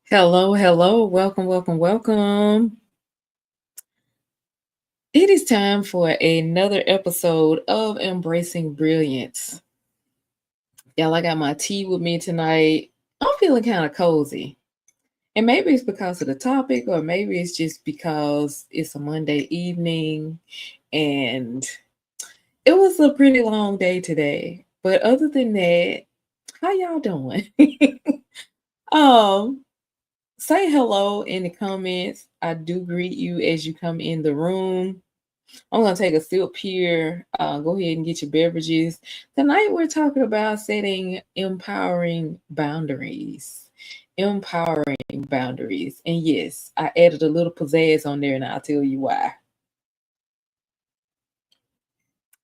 Hello, hello, welcome. It is time for another episode of Embracing Brilliance. Y'all, I got my tea with me tonight. I'm feeling kind of cozy. And maybe it's because of the topic, or maybe it's just because it's a Monday evening and it was a pretty long day today. But other than that, how y'all doing? um, Say hello in the comments. I do greet you as you come in the room. I'm going to take a sip here. Go ahead and get your beverages. Tonight, we're talking about setting empowering boundaries. Empowering boundaries. And yes, I added a little pizzazz on there, and I'll tell you why.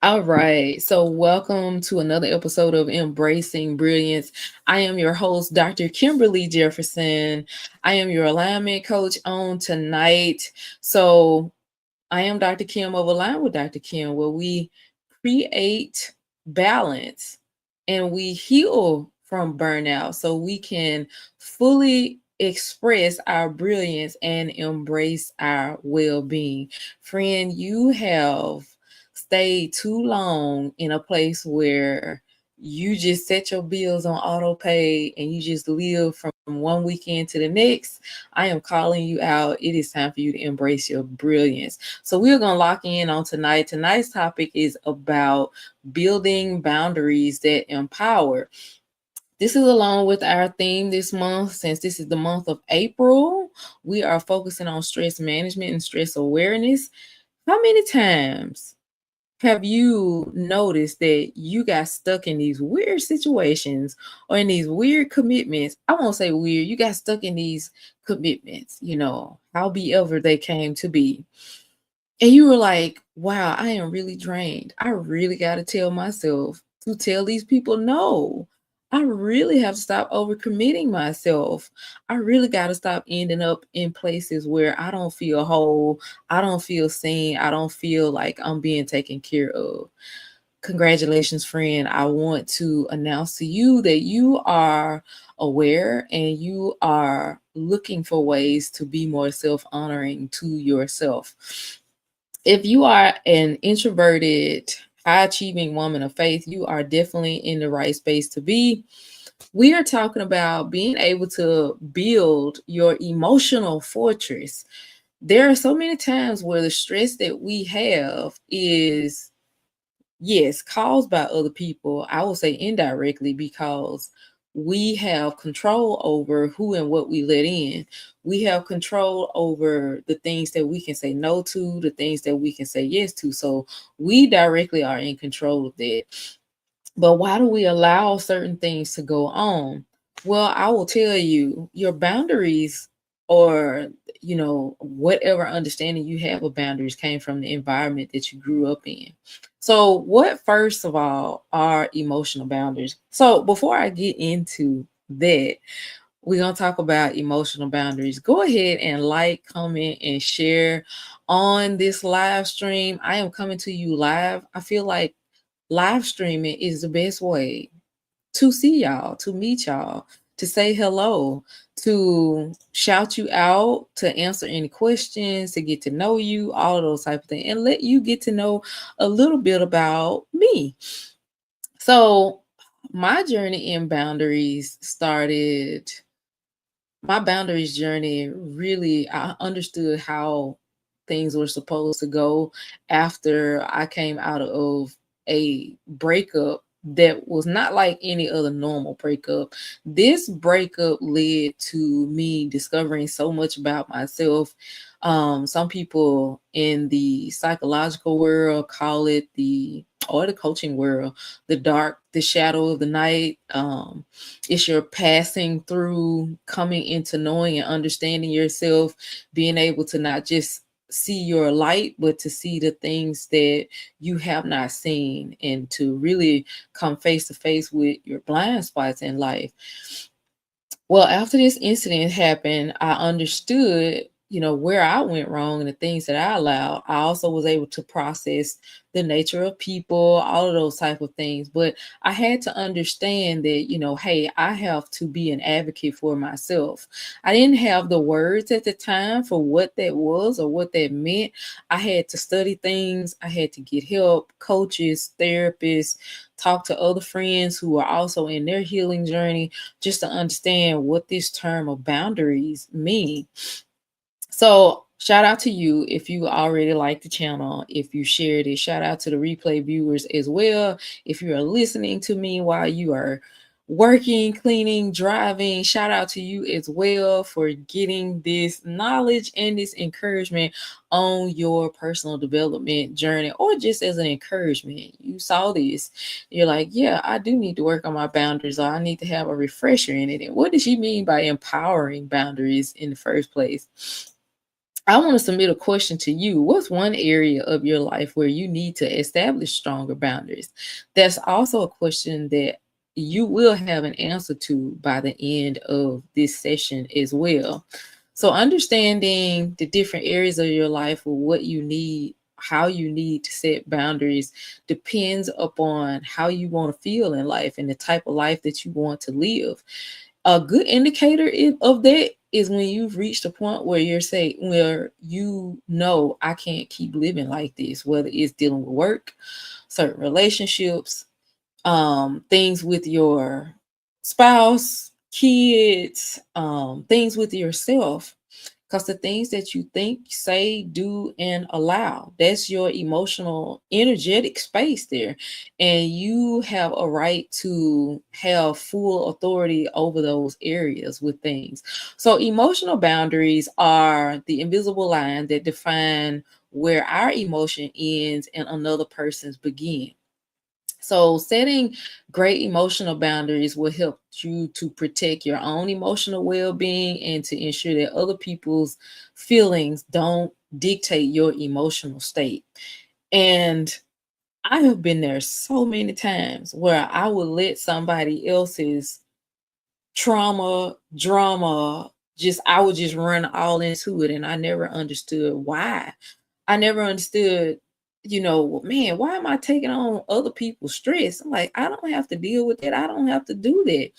All right. So, welcome to another episode of Embracing Brilliance. I am your host, Dr. Kimberly Jefferson. I am your alignment coach on tonight. So, I am Dr. Kim of Align with Dr. Kim, where we create balance and we heal from burnout so we can fully express our brilliance and embrace our well being. Friend, you have stayed too long in a place where you just set your bills on auto pay and you just live from one weekend to the next. I am calling you out. It is time for you to embrace your brilliance. So we're going to lock in on tonight. Tonight's topic is about building boundaries that empower. This is along with our theme this month. Since this is the month of April, we are focusing on stress management and stress awareness. How many times have you noticed that you got stuck in these weird situations or in these weird commitments? I won't say weird, you got stuck in these commitments, however they came to be. And you were like, wow, I am really drained. I really got to tell myself to tell these people no. I really have to stop overcommitting myself. I really got to stop ending up in places where I don't feel whole. I don't feel seen. I don't feel like I'm being taken care of. Congratulations, friend. I want to announce to you that you are aware and you are looking for ways to be more self honoring to yourself. If you are an introverted, high achieving woman of faith, you are definitely in the right space to be. We are talking about being able to build your emotional fortress. There are so many times where the stress that we have is, yes, caused by other people. I will say indirectly because we have control over who and what we let in. We have control over the things that we can say no to, the things that we can say yes to. So we directly are in control of that. But why do we allow certain things to go on? Well, I will tell you, your boundaries or whatever understanding you have of boundaries came from the environment that you grew up in. So, what first of all are emotional boundaries? So, before I get into that, we're going to talk about emotional boundaries. Go ahead and like, comment, and share on this live stream. I am coming to you live. I feel like live streaming is the best way to see y'all, to meet y'all, to say hello, to shout you out, to answer any questions, to get to know you, all of those type of things, and let you get to know a little bit about me. So my journey in boundaries started, my boundaries journey really, I understood how things were supposed to go after I came out of a breakup that was not like any other normal breakup. This breakup led to me discovering so much about myself. Some people in the psychological world call it the coaching world, the shadow of the night. It's your passing through, coming into knowing and understanding yourself, being able to not just see your light, but to see the things that you have not seen and to really come face to face with your blind spots in life. Well, after this incident happened, I understood, where I went wrong and the things that I allowed. I also was able to process the nature of people, all of those type of things. But I had to understand that, hey, I have to be an advocate for myself. I didn't have the words at the time for what that was or what that meant. I had to study things. I had to get help, coaches, therapists, talk to other friends who are also in their healing journey, just to understand what this term of boundaries mean. So shout out to you if you already like the channel, if you shared it. Shout out to the replay viewers as well. If you are listening to me while you are working, cleaning, driving, shout out to you as well for getting this knowledge and this encouragement on your personal development journey, or just as an encouragement. You saw this, you're like, yeah, I do need to work on my boundaries, or I need to have a refresher in it. And what does she mean by empowering boundaries in the first place? I want to submit a question to you. What's one area of your life where you need to establish stronger boundaries? That's also a question that you will have an answer to by the end of this session as well. So, understanding the different areas of your life or what you need, how you need to set boundaries, depends upon how you want to feel in life and the type of life that you want to live. A good indicator of that is when you've reached a point where I can't keep living like this, whether it's dealing with work, certain relationships, things with your spouse, kids, things with yourself. Because the things that you think, say, do, and allow, that's your emotional, energetic space there. And you have a right to have full authority over those areas with things. So, emotional boundaries are the invisible line that define where our emotion ends and another person's begin. So, setting great emotional boundaries will help you to protect your own emotional well being and to ensure that other people's feelings don't dictate your emotional state. And I have been there so many times where I would let somebody else's trauma, drama, I would just run all into it. And I never understood why. I never understood, well, man, why am I taking on other people's stress? I'm like, I don't have to deal with that. I don't have to do that.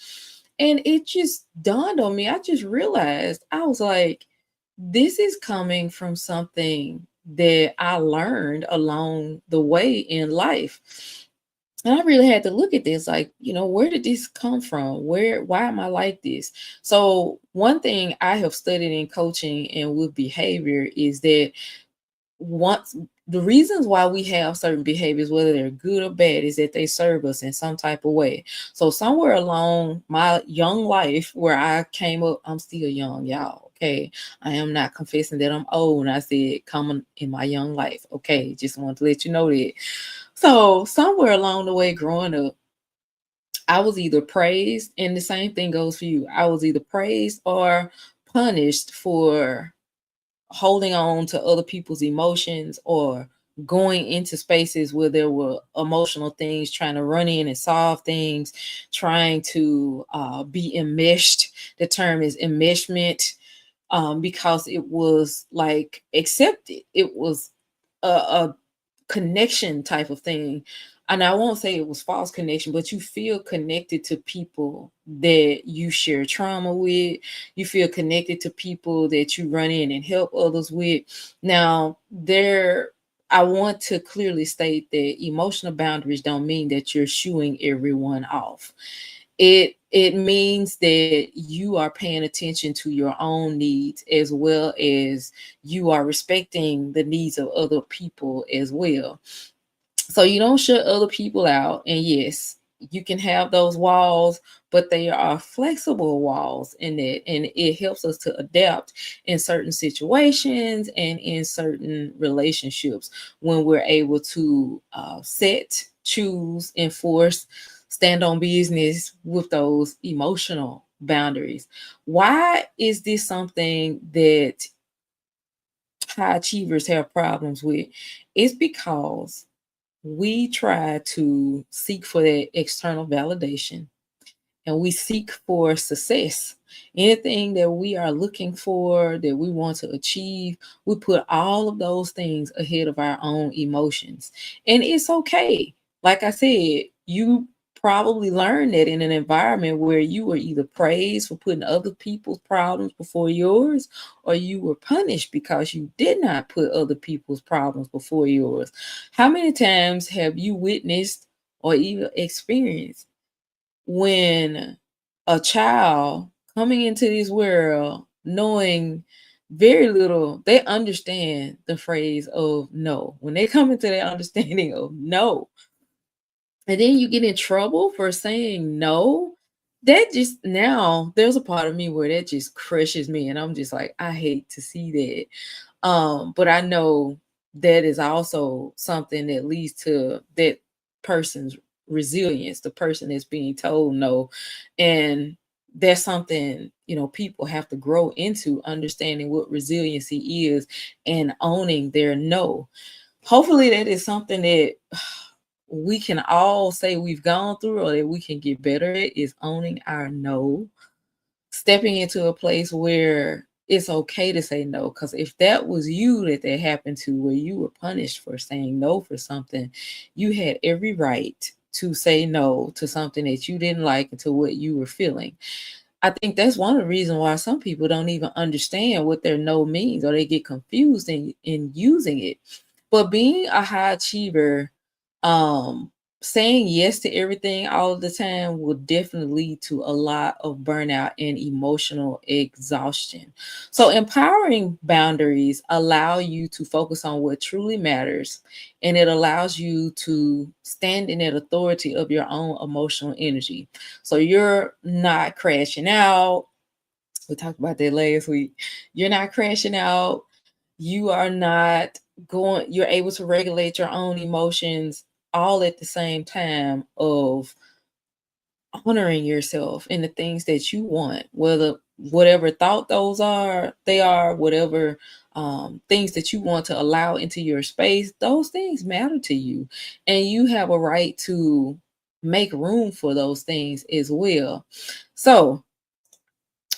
And it just dawned on me. I just realized, I was like, this is coming from something that I learned along the way in life. And I really had to look at this like, where did this come from? Why am I like this? So, one thing I have studied in coaching and with behavior is that once the reasons why we have certain behaviors, whether they're good or bad, is that they serve us in some type of way. So somewhere along my young life where I came up, I'm still young, y'all. Okay. I am not confessing that I'm old. I said coming in my young life. Okay. Just wanted to let you know that. So somewhere along the way growing up, I was either praised, and the same thing goes for you. I was either praised or punished for holding on to other people's emotions or going into spaces where there were emotional things, trying to run in and solve things, trying to be enmeshed. The term is enmeshment, because it was like accepted. It was a connection type of thing. And I won't say it was false connection, but you feel connected to people that you share trauma with. You feel connected to people that you run in and help others with. Now, I want to clearly state that emotional boundaries don't mean that you're shooing everyone off. It means that you are paying attention to your own needs, as well as you are respecting the needs of other people as well. So you don't shut other people out. And yes, you can have those walls, but they are flexible walls in it. And it helps us to adapt in certain situations and in certain relationships when we're able to set, choose, enforce, stand on business with those emotional boundaries. Why is this something that high achievers have problems with? It's because we try to seek for that external validation. and we seek for success. Anything that we are looking for, that we want to achieve, we put all of those things ahead of our own emotions. And it's okay. Like I said, you probably learned that in an environment where you were either praised for putting other people's problems before yours, or you were punished because you did not put other people's problems before yours. How many times have you witnessed or even experienced when a child coming into this world knowing very little, they understand the phrase of no. When they come into their understanding of no, and then you get in trouble for saying no, that just, now there's a part of me where that just crushes me, and I'm just like, I hate to see that. But I know that is also something that leads to that person's resilience, the person that's being told no. And that's something, people have to grow into, understanding what resiliency is and owning their no. Hopefully that is something that we can all say we've gone through, or that we can get better at, is owning our no, stepping into a place where it's okay to say no. Because if that was you that happened to, where you were punished for saying no for something, you had every right to say no to something that you didn't like and to what you were feeling. I think that's one of the reasons why some people don't even understand what their no means, or they get confused in using it. But being a high achiever, um, saying yes to everything all the time will definitely lead to a lot of burnout and emotional exhaustion. So empowering boundaries allow you to focus on what truly matters, and it allows you to stand in that authority of your own emotional energy. So you're not crashing out. We talked about that last week. You're not crashing out. You are not you're able to regulate your own emotions all at the same time of honoring yourself and the things that you want, whether whatever thought those are, they are whatever things that you want to allow into your space, those things matter to you. And you have a right to make room for those things as well. So,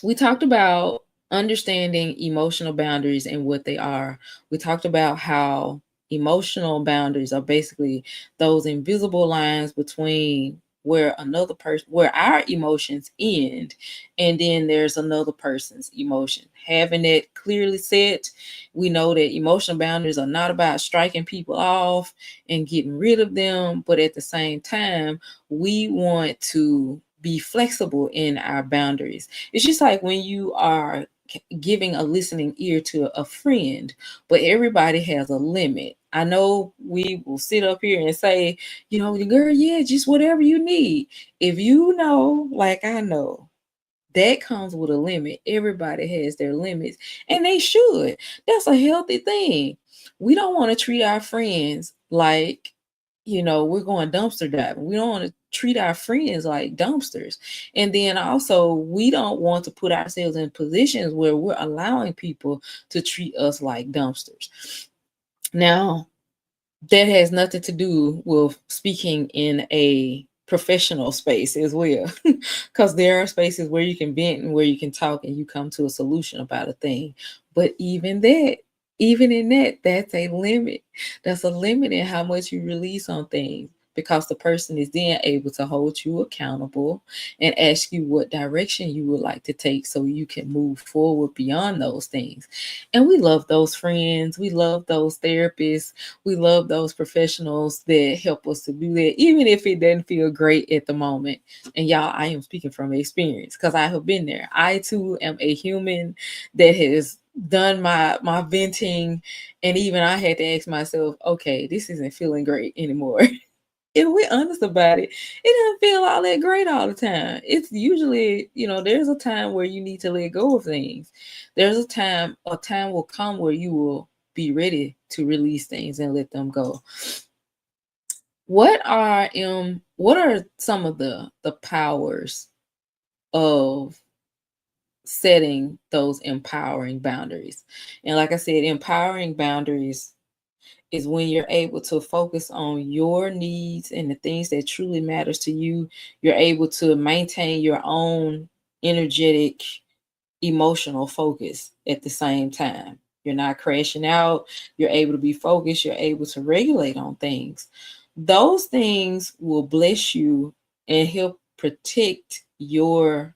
we talked about understanding emotional boundaries and what they are. We talked about how emotional boundaries are basically those invisible lines between where our emotions end, and then there's another person's emotion. Having it clearly set, we know that emotional boundaries are not about striking people off and getting rid of them, but at the same time, we want to be flexible in our boundaries. It's just like when you are giving a listening ear to a friend, but everybody has a limit. I know we will sit up here and say, girl, yeah, just whatever you need. If you know, like I know, that comes with a limit. Everybody has their limits, and they should. That's a healthy thing. We don't want to treat our friends like, we're going dumpster diving. We don't want to treat our friends like dumpsters. And then also, we don't want to put ourselves in positions where we're allowing people to treat us like dumpsters. Now, that has nothing to do with speaking in a professional space as well, because there are spaces where you can vent and where you can talk and you come to a solution about a thing. But even in that, that's a limit. That's a limit in how much you release on things, because the person is then able to hold you accountable and ask you what direction you would like to take so you can move forward beyond those things. And we love those friends, we love those therapists, we love those professionals that help us to do that, even if it doesn't feel great at the moment. And y'all, I am speaking from experience because I have been there. I too am a human that has done my venting, and even I had to ask myself, okay, this isn't feeling great anymore. If we're honest about it, it doesn't feel all that great all the time. It's usually, there's a time where you need to let go of things. There's a time will come where you will be ready to release things and let them go. What are some of the powers of setting those empowering boundaries? And like I said, empowering boundaries is when you're able to focus on your needs and the things that truly matters to you. You're able to maintain your own energetic emotional focus at the same time. You're not crashing out. You're able to be focused. You're able to regulate on things. Those things will bless you and help protect your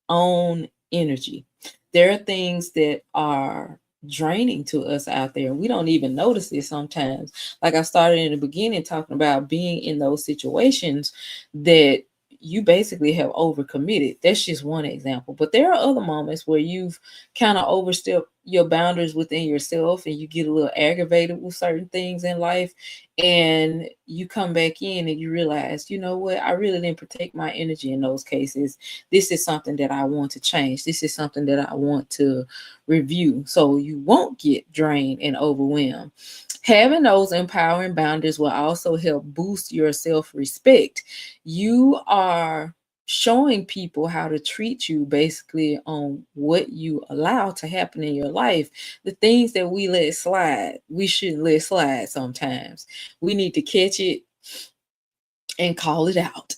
own energy. There are things that are draining to us out there. We don't even notice it sometimes. Like I started in the beginning talking about being in those situations that you basically have overcommitted. That's just one example. But there are other moments where you've kind of overstepped your boundaries within yourself and you get a little aggravated with certain things in life. And you come back in and you realize, you know what, I really didn't protect my energy in those cases. This is something that I want to change. This is something that I want to review so you won't get drained and overwhelmed. Having those empowering boundaries will also help boost your self respect. You are showing people how to treat you basically on what you allow to happen in your life. The things that we let slide, we shouldn't let slide sometimes. We need to catch it and call it out.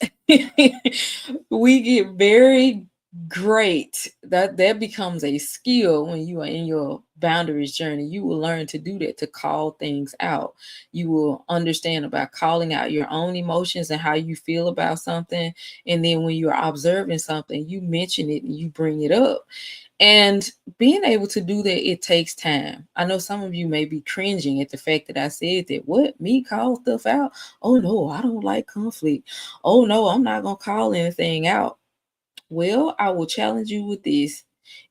We get very great. That becomes a skill when you are in your boundaries journey. You will learn to do that, to call things out. You will understand about calling out your own emotions and how you feel about something. And then when you're observing something, you mention it and you bring it up. And being able to do that, it takes time. I know some of you may be cringing at the fact that I said that. What? Me call stuff out? Oh no, I don't like conflict. Oh no, I'm not going to call anything out. Well, I will challenge you with this.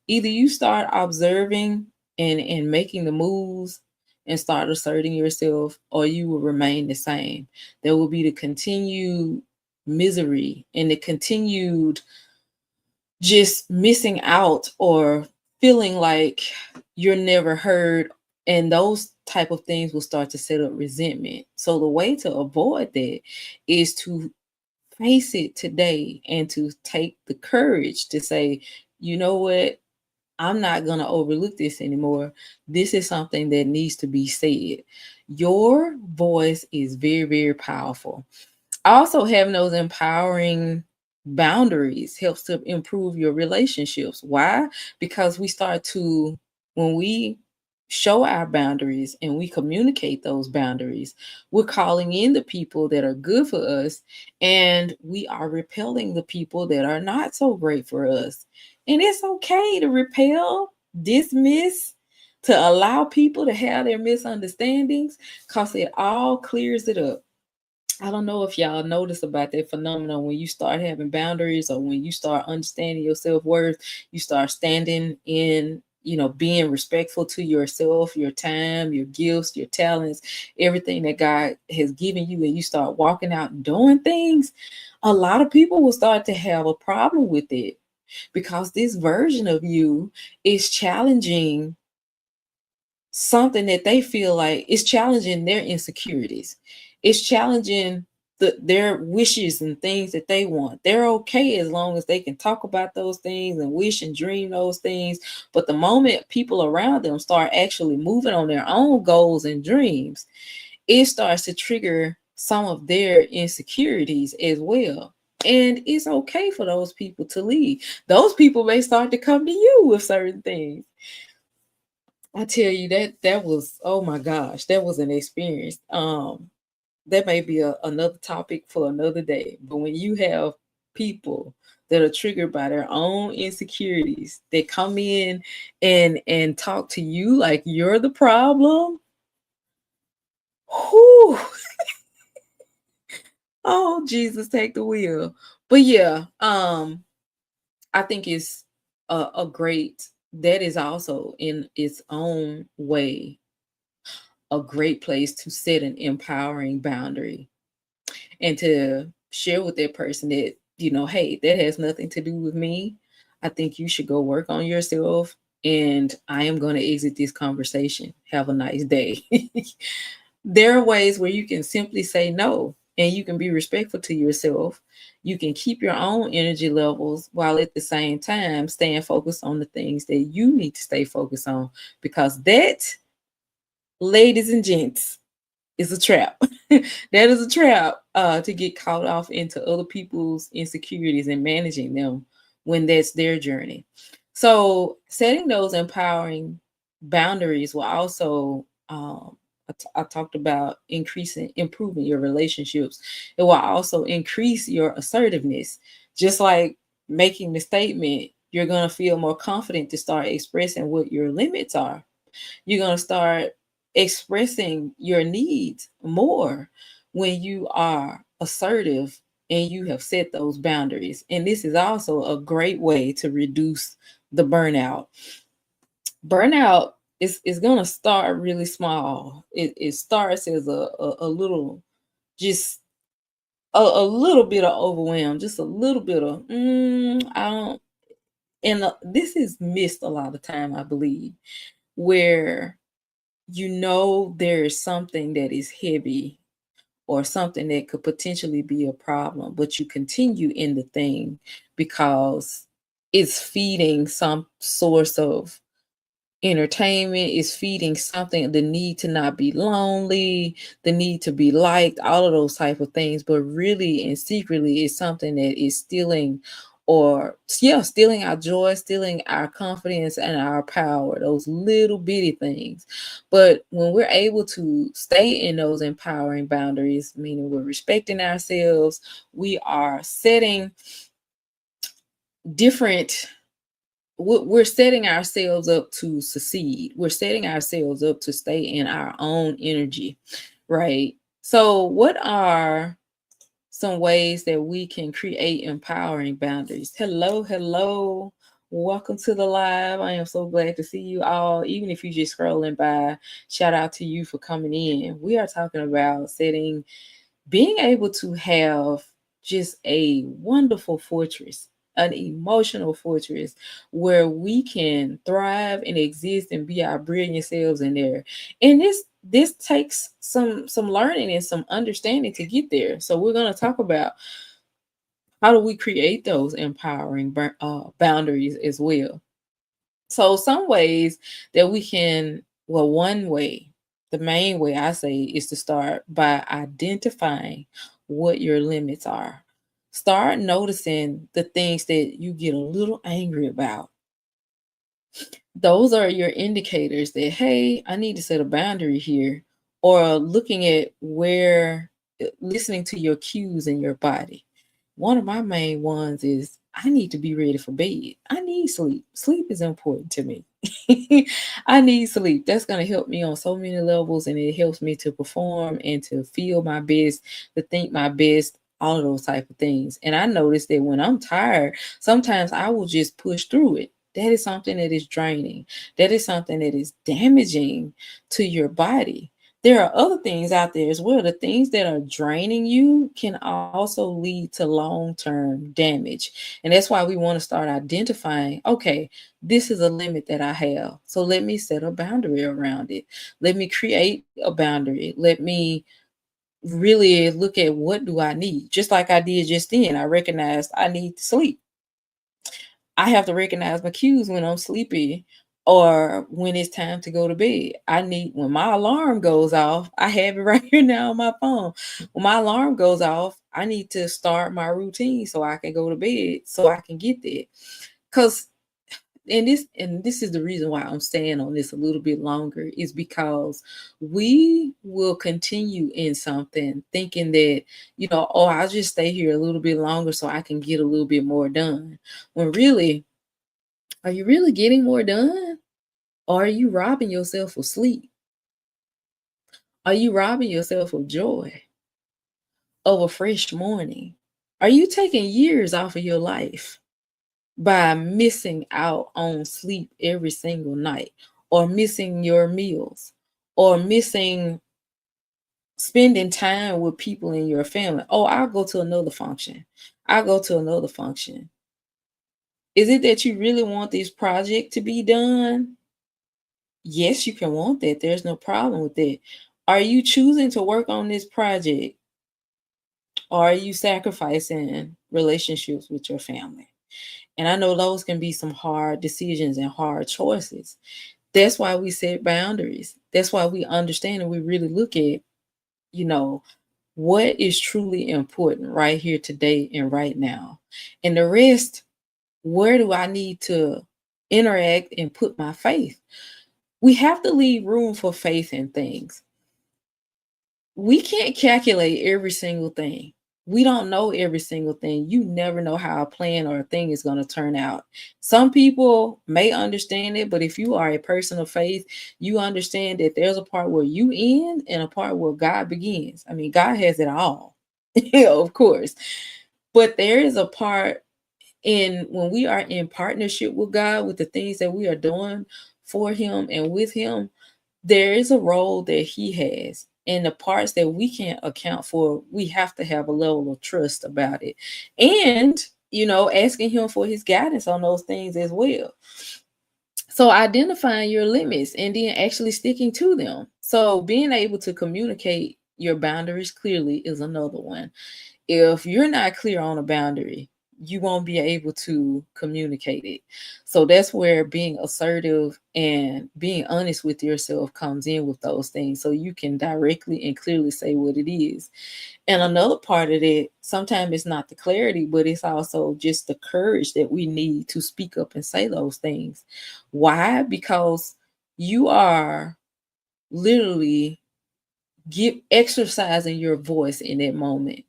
Either you start observing and making the moves and start asserting yourself, or you will remain the same. There will be the continued misery and the continued just missing out or feeling like you're never heard, and those type of things will start to set up resentment. So the way to avoid that is to face it today and to take the courage to say, you know what, I'm not going to overlook this anymore. This is something that needs to be said. Your voice is very, very powerful. Also, having those empowering boundaries helps to improve your relationships. Why? Because we start to, when we show our boundaries and we communicate those boundaries, we're calling in the people that are good for us, and we are repelling the people that are not so great for us. And it's okay to repel, dismiss, to allow people to have their misunderstandings, because it all clears it up. I don't know if y'all notice about that phenomenon. When you start having boundaries, or when you start understanding your self-worth, you start standing in, being respectful to yourself, your time, your gifts, your talents, everything that God has given you, and you start walking out and doing things. A lot of people will start to have a problem with it, because this version of you is challenging something that they feel like is challenging their insecurities. It's challenging their wishes and things that they want. They're okay as long as they can talk about those things and wish and dream those things. But the moment people around them start actually moving on their own goals and dreams, it starts to trigger some of their insecurities as well. And it's okay for those people to leave. Those people may start to come to you with certain things. I tell you, that was, oh my gosh, that was an experience. That may be another topic for another day. But when you have people that are triggered by their own insecurities, that come in and talk to you like you're the problem. Whew. Oh, Jesus, take the wheel. But yeah, I think it's a great, that is also in its own way a great place to set an empowering boundary and to share with that person that, hey, that has nothing to do with me. I think you should go work on yourself, and I am going to exit this conversation. Have a nice day. There are ways where you can simply say no, and you can be respectful to yourself. You can keep your own energy levels while at the same time staying focused on the things that you need to stay focused on, because that, ladies and gents, is a trap. That is a trap to get caught off into other people's insecurities and managing them when that's their journey. So setting those empowering boundaries will also I talked about improving your relationships. It will also increase your assertiveness. Just like making the statement, you're going to feel more confident to start expressing what your limits are. You're going to start expressing your needs more when you are assertive and you have set those boundaries. And this is also a great way to reduce the burnout. Burnout is going to start really small. It starts as a little, just a little bit of overwhelm, just a little bit of, I don't, and this is missed a lot of time, I believe, where you know there is something that is heavy or something that could potentially be a problem, but you continue in the thing because it's feeding some source of entertainment, is feeding something, the need to not be lonely, the need to be liked, all of those type of things, but really and secretly it's something that is stealing, or yeah, stealing our joy, stealing our confidence and our power, those little bitty things. But when we're able to stay in those empowering boundaries, meaning we're respecting ourselves, we are setting different, we're setting ourselves up to succeed. We're setting ourselves up to stay in our own energy, right? So, what are some ways that we can create empowering boundaries? Hello, hello. Welcome to the live. I am so glad to see you all. Even if you're just scrolling by, shout out to you for coming in. We are talking about being able to have just a wonderful fortress, an emotional fortress where we can thrive and exist and be our brilliant selves in there. And this takes some learning and some understanding to get there. So we're going to talk about how do we create those empowering boundaries as well. So some ways that we can, well, one way, the main way I say is to start by identifying what your limits are. Start noticing the things that you get a little angry about. Those are your indicators that, hey, I need to set a boundary here. Or looking at listening to your cues in your body. One of my main ones is I need to be ready for bed. I need sleep. Sleep is important to me. I need sleep. That's going to help me on so many levels, and it helps me to perform and to feel my best, to think my best, all of those type of things. And I notice that when I'm tired, sometimes I will just push through it. That is something that is draining. That is something that is damaging to your body. There are other things out there as well. The things that are draining you can also lead to long-term damage. And that's why we want to start identifying, okay, this is a limit that I have. So let me set a boundary around it. Let me create a boundary. Let me really look at what do I need. Just like I did just then, I recognized I need to sleep. I have to recognize my cues when I'm sleepy or when it's time to go to bed. When my alarm goes off, I have it right here now on my phone. When my alarm goes off, I need to start my routine so I can go to bed so I can get there. Cause and this is the reason why I'm staying on this a little bit longer, is because we will continue in something thinking that, oh, I'll just stay here a little bit longer so I can get a little bit more done. When really, are you really getting more done? Or are you robbing yourself of sleep? Are you robbing yourself of joy, of a fresh morning? Are you taking years off of your life by missing out on sleep every single night, or missing your meals, or missing spending time with people in your family? Oh, I'll go to another function. I'll go to another function. Is it that you really want this project to be done? Yes, you can want that. There's no problem with that. Are you choosing to work on this project, or are you sacrificing relationships with your family? And I know those can be some hard decisions and hard choices. That's why we set boundaries. That's why we understand and we really look at you know, what is truly important right here today and right now. And the rest, where do I need to interact and put my faith? We have to leave room for faith in things. We can't calculate every single thing. We don't know every single thing. You never know how a plan or a thing is going to turn out. Some people may understand it, but if you are a person of faith, you understand that there's a part where you end and a part where God begins. I mean, God has it all, of course. But there is a part in when we are in partnership with God, with the things that we are doing for Him and with Him, there is a role that He has. And the parts that we can't account for, we have to have a level of trust about it. And, asking Him for His guidance on those things as well. So identifying your limits and then actually sticking to them. So being able to communicate your boundaries clearly is another one. If you're not clear on a boundary, you won't be able to communicate it. So that's where being assertive and being honest with yourself comes in with those things, so you can directly and clearly say what it is. And another part of it, sometimes it's not the clarity, but it's also just the courage that we need to speak up and say those things. Why? Because you are literally exercising your voice in that moment,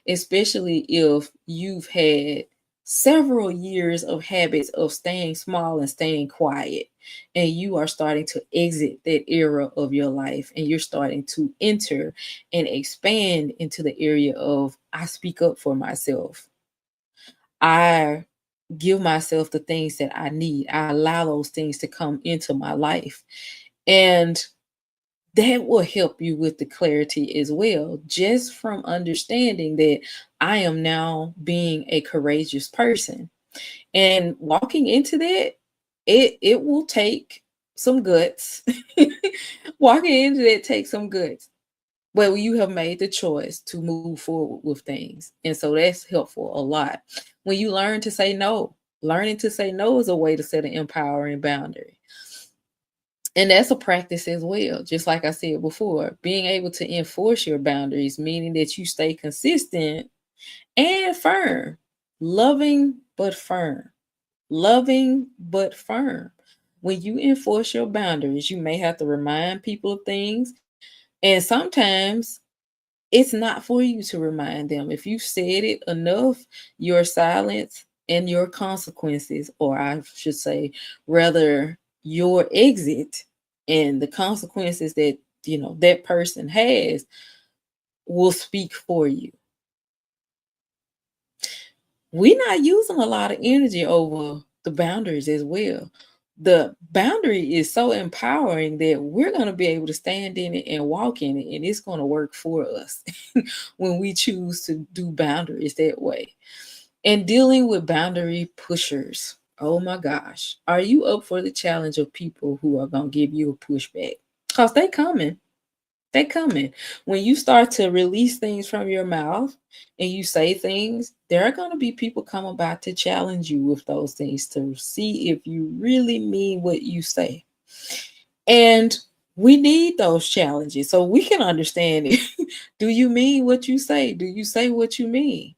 especially if you've had several years of habits of staying small and staying quiet, and you are starting to exit that era of your life, and you're starting to enter and expand into the area of, I speak up for myself, I give myself the things that I need, I allow those things to come into my life. And that will help you with the clarity as well, just from understanding that I am now being a courageous person. And walking into that, it will take some guts. Walking into that takes some guts. But you have made the choice to move forward with things. And so that's helpful a lot. When you learn to say no, learning to say no is a way to set an empowering boundary. And that's a practice as well. Just like I said before, being able to enforce your boundaries, meaning that you stay consistent and firm, loving but firm, loving but firm. When you enforce your boundaries, you may have to remind people of things. And sometimes it's not for you to remind them. If you said it enough, your silence and your consequences, or I should say, rather, your exit and the consequences that that person has will speak for you. We're not using a lot of energy over the boundaries as well. The boundary is so empowering that we're going to be able to stand in it and walk in it, and it's going to work for us when we choose to do boundaries that way. And dealing with boundary pushers. Oh my gosh. Are you up for the challenge of people who are going to give you a pushback? Because they coming. They coming. When you start to release things from your mouth and you say things, there are going to be people come about to challenge you with those things to see if you really mean what you say. And we need those challenges so we can understand it. Do you mean what you say? Do you say what you mean?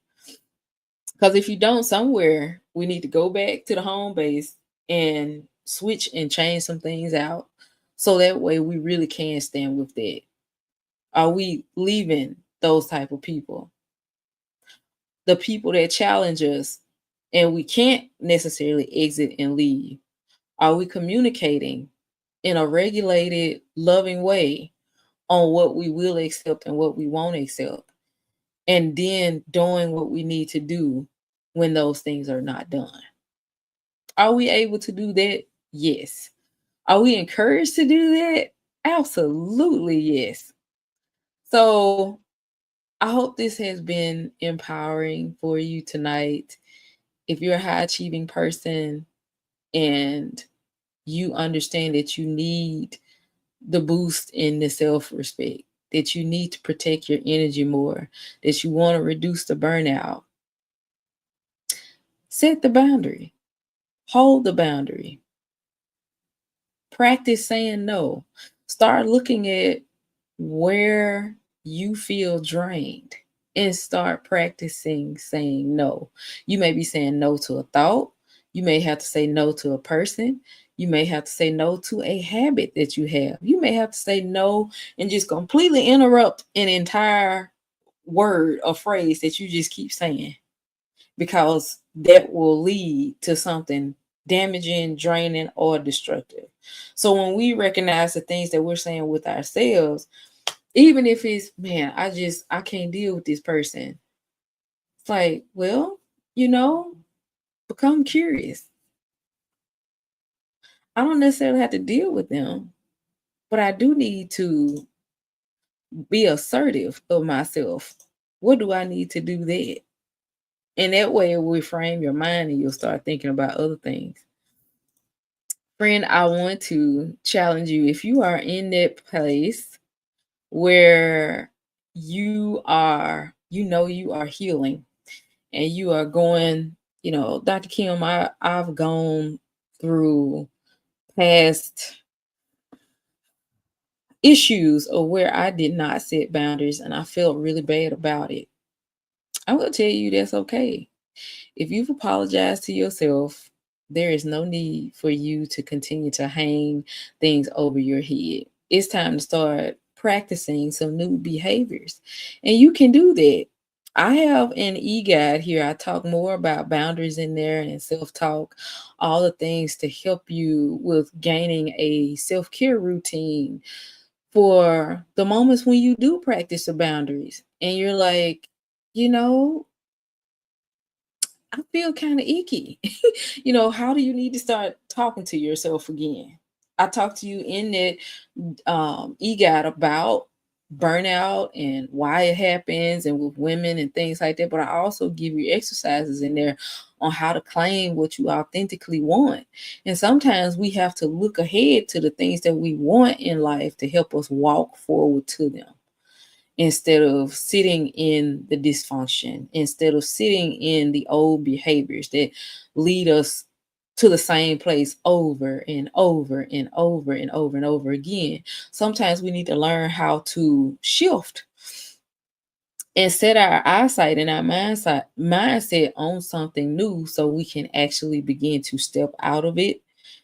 Because if you don't, somewhere we need to go back to the home base and switch and change some things out, so that way we really can stand with that. Are we leaving those type of people? The people that challenge us and we can't necessarily exit and leave. Are we communicating in a regulated, loving way on what we will accept and what we won't accept? And then doing what we need to do when those things are not done. Are we able to do that? Yes. Are we encouraged to do that? Absolutely, yes. So I hope this has been empowering for you tonight. If you're a high achieving person and you understand that you need the boost in the self respect, that you need to protect your energy more, that you want to reduce the burnout, set the boundary, hold the boundary, practice saying no. Start looking at where you feel drained, and start practicing saying no. You may be saying no to a thought. You may have to say no to a person. You may have to say no to a habit that you have. You may have to say no and just completely interrupt an entire word or phrase that you just keep saying, because that will lead to something damaging, draining, or destructive. So when we recognize the things that we're saying with ourselves, even if it's, man, I can't deal with this person. It's like, well, you know, become curious. I don't necessarily have to deal with them, but I do need to be assertive of myself. What do I need to do that? And that way it will frame your mind and you'll start thinking about other things. Friend, I want to challenge you. If you are in that place where you are healing and you are going, Dr. Kim, I've gone through past issues of where I did not set boundaries and I felt really bad about it. I'm going to tell you that's okay. If you've apologized to yourself, there is no need for you to continue to hang things over your head. It's time to start practicing some new behaviors. And you can do that. I have an e-guide here. I talk more about boundaries in there and self-talk, all the things to help you with gaining a self-care routine for the moments when you do practice the boundaries and you're like, you know, I feel kind of icky. How do you need to start talking to yourself again? I talked to you in that EGOT about burnout and why it happens and with women and things like that. But I also give you exercises in there on how to claim what you authentically want. And sometimes we have to look ahead to the things that we want in life to help us walk forward to them, instead of sitting in the dysfunction, instead of sitting in the old behaviors that lead us to the same place over and over and over and over and over again. Sometimes we need to learn how to shift and set our eyesight and our mindset on something new so we can actually begin to step out of it.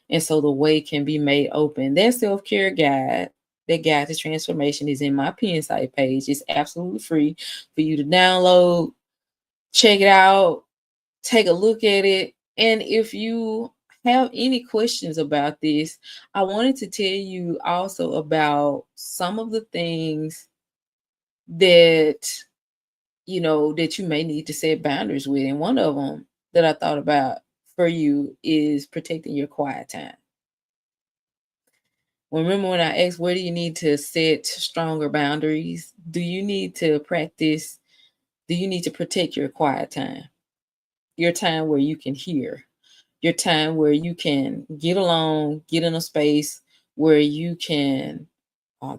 And so the way can be made open. That self-care guide, that guide to transformation, is in my Pinsight page. It's absolutely free for you to download, check it out, take a look at it. And if you have any questions about this, I wanted to tell you also about some of the things that that you may need to set boundaries with. And one of them that I thought about for you is protecting your quiet time. Remember when I asked, where do you need to set stronger boundaries? Do you need to protect your quiet time? Your time where you can hear, your time where you can get alone, get in a space where you can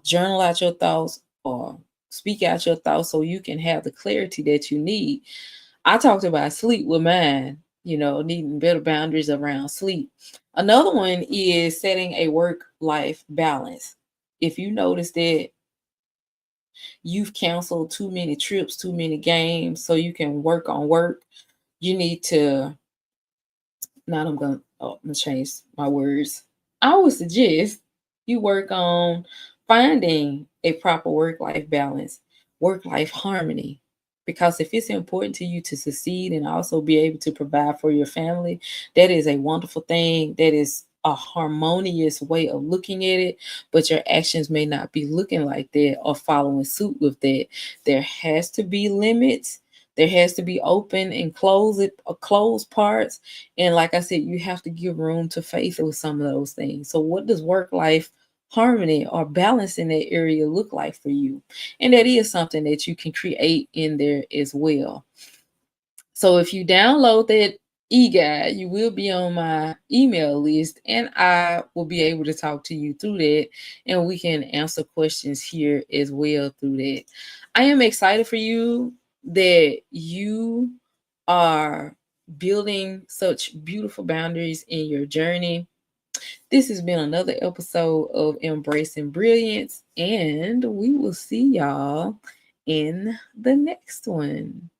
journal out your thoughts or speak out your thoughts so you can have the clarity that you need. I talked about sleep with mine, needing better boundaries around sleep. Another one is setting a work life balance. If you notice that you've canceled too many trips, too many games, so you can work on work, you need to. Now I'm gonna change my words. I would suggest you work on finding a proper work-life balance, work-life harmony. Because if it's important to you to succeed and also be able to provide for your family, that is a wonderful thing. That is a harmonious way of looking at it, but your actions may not be looking like that or following suit with that. There has to be limits. There has to be open and closed parts. And like I said, you have to give room to faith with some of those things. So what does work life harmony or balance in that area look like for you? And that is something that you can create in there as well. So if you download that e-guide, you will be on my email list and I will be able to talk to you through that, and we can answer questions here as well through that. I am excited for you that you are building such beautiful boundaries in your journey. This has been another episode of Embracing Brilliance, and we will see y'all in the next one.